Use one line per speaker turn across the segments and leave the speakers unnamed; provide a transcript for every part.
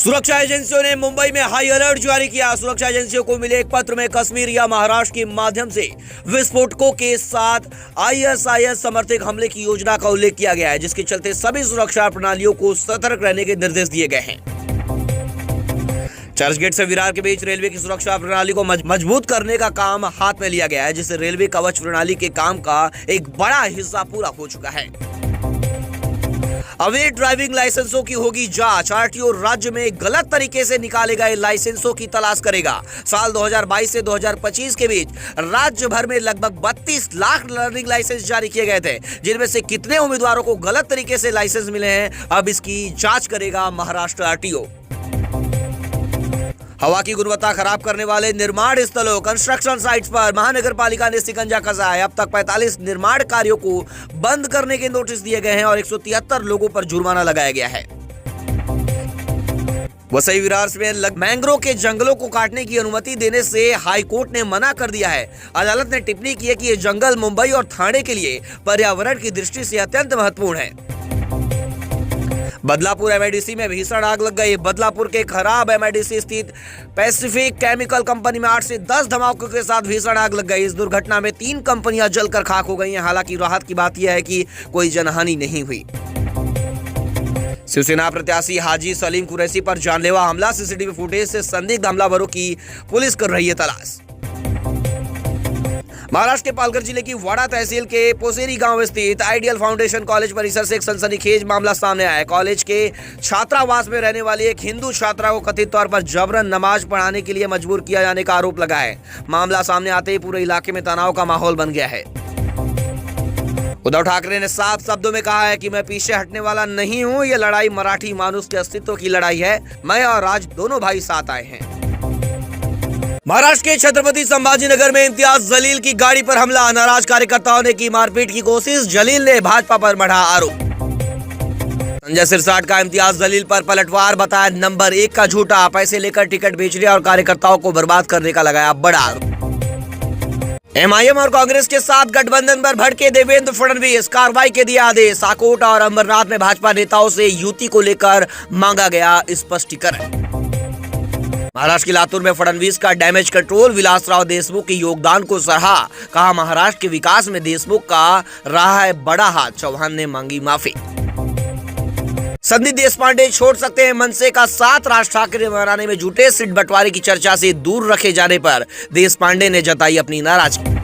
सुरक्षा एजेंसियों ने मुंबई में हाई अलर्ट जारी किया। सुरक्षा एजेंसियों को मिले एक पत्र में कश्मीर या महाराष्ट्र के माध्यम से विस्फोटकों के साथ आईएसआईएस समर्थित हमले की योजना का उल्लेख किया गया है, जिसके चलते सभी सुरक्षा प्रणालियों को सतर्क रहने के निर्देश दिए गए हैं। चर्चगेट से विरार के बीच रेलवे की सुरक्षा प्रणाली को मजबूत करने का काम हाथ में लिया गया है, जिससे रेलवे कवच प्रणाली के काम का एक बड़ा हिस्सा पूरा हो चुका है। अवैध ड्राइविंग लाइसेंसों की होगी जांच। आरटीओ राज्य में गलत तरीके से निकाले गए लाइसेंसों की तलाश करेगा। साल 2022 से 2025 के बीच राज्य भर में लगभग 32 लाख लर्निंग लाइसेंस जारी किए गए थे, जिनमें से कितने उम्मीदवारों को गलत तरीके से लाइसेंस मिले हैं, अब इसकी जांच करेगा महाराष्ट्र आरटीओ। हवा की गुणवत्ता खराब करने वाले निर्माण स्थलों कंस्ट्रक्शन साइट्स पर महानगर पालिका ने शिकंजा कसा है। अब तक 45 निर्माण कार्यों को बंद करने के नोटिस दिए गए हैं और 173 लोगों पर जुर्माना लगाया गया है। वसई विरार में मैंग्रोव के जंगलों को काटने की अनुमति देने से हाईकोर्ट ने मना कर दिया है। अदालत ने टिप्पणी की है कि ये जंगल मुंबई और ठाणे के लिए पर्यावरण की दृष्टि से अत्यंत महत्वपूर्ण है। बदलापुर एमआईडीसी में भीषण आग लग गई। बदलापुर के खराब एमआईडीसी स्थित पैसिफिक केमिकल कंपनी में 8 से 10 धमाकों के साथ भीषण आग लग गई। इस दुर्घटना में 3 कंपनियां जलकर खाक हो गई हैं। हालांकि राहत की बात यह है कि कोई जनहानि नहीं हुई। शिवसेना प्रत्याशी हाजी सलीम कुरैशी पर जानलेवा हमला। सीसीटीवी फुटेज से संदिग्ध हमलावरों की पुलिस कर रही है तलाश। महाराष्ट्र के पालघर जिले की वाड़ा तहसील के पोसेरी गांव स्थित आइडियल फाउंडेशन कॉलेज परिसर से एक सनसनीखेज मामला सामने आया है। कॉलेज के छात्रावास में रहने वाली एक हिंदू छात्रा को कथित तौर पर जबरन नमाज पढ़ाने के लिए मजबूर किया जाने का आरोप लगा है। मामला सामने आते ही पूरे इलाके में तनाव का माहौल बन गया है। उद्धव ठाकरे ने साफ शब्दों में कहा है कि मैं पीछे हटने वाला नहीं हूं। यह लड़ाई मराठी मानुष के अस्तित्व की लड़ाई है। मैं और राज दोनों भाई साथ आए हैं। महाराष्ट्र के छत्रपति संभाजीनगर में इम्तियाज जलील की गाड़ी पर हमला। नाराज कार्यकर्ताओं ने की मारपीट की कोशिश। जलील ने भाजपा पर मढ़ा आरोप। संजय सिरसाट का इम्तियाज जलील पर पलटवार, बताया नंबर 1 का झूठा। पैसे लेकर टिकट बेचने और कार्यकर्ताओं को बर्बाद करने का लगाया बड़ा आरोप। एमआईएम और कांग्रेस के साथ गठबंधन पर भड़के देवेंद्र फडणवीस, कार्रवाई के दिया आदेश। आकोटा और अमरनाथ में भाजपा नेताओं से युति को लेकर मांगा गया स्पष्टीकरण। महाराष्ट्र के लातूर में फडणवीस का डैमेज कंट्रोल। विलासराव देशमुख के योगदान को सराहा। कहा महाराष्ट्र के विकास में देशमुख का रहा है बड़ा हाथ। चौहान ने मांगी माफी। संदीप देशपांडे छोड़ सकते हैं मनसे का साथ। राज ठाकरे बनाने में जुटे। सीट बंटवारे की चर्चा से दूर रखे जाने पर देशपांडे ने जताई अपनी नाराजगी।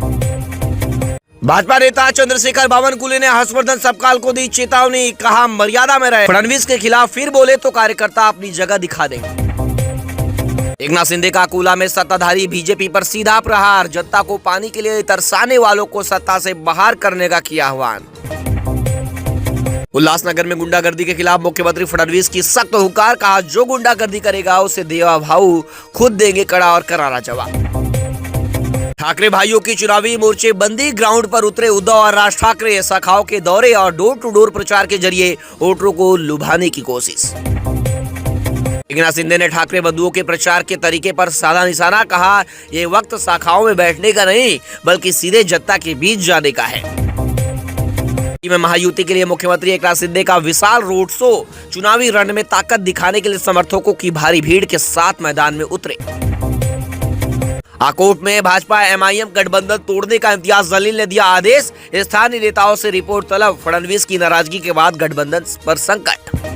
भाजपा नेता चंद्रशेखर बावनकुले ने हर्षवर्धन सबकाल को दी चेतावनी। कहा मर्यादा में रहे। फडणवीस के खिलाफ फिर बोले तो कार्यकर्ता अपनी जगह दिखा देंगे। एकनाथ शिंदे का अकोला में सत्ताधारी बीजेपी पर सीधा प्रहार। जनता को पानी के लिए तरसाने वालों को सत्ता से बाहर करने का किया आह्वान। उल्लासनगर में गुंडागर्दी के खिलाफ मुख्यमंत्री फडणवीस की सख्त हुंकार। कहा जो गुंडागर्दी करेगा उसे देवा भाऊ खुद देंगे कड़ा और करारा जवाब। ठाकरे भाइयों की चुनावी मोर्चे बंदी। ग्राउंड पर उतरे उद्धव और राज ठाकरे। शाखाओं के दौरे और डोर टू डोर प्रचार के जरिए वोटरों को लुभाने की कोशिश। एकनाथ शिंदे ने ठाकरे बंधुओं के प्रचार के तरीके पर साधा निशाना। कहा ये वक्त शाखाओं में बैठने का नहीं बल्कि सीधे जनता के बीच जाने का है। में महायुति के लिए मुख्यमंत्री एकनाथ शिंदे का विशाल रोड शो। चुनावी रण में ताकत दिखाने के लिए समर्थकों की भारी भीड़ के साथ मैदान में उतरे। आकोट में भाजपा एमआईएम गठबंधन तोड़ने का इम्तियाज जलील ने दिया आदेश। स्थानीय नेताओं से रिपोर्ट तलब। फडणवीस की नाराजगी के बाद गठबंधन पर संकट।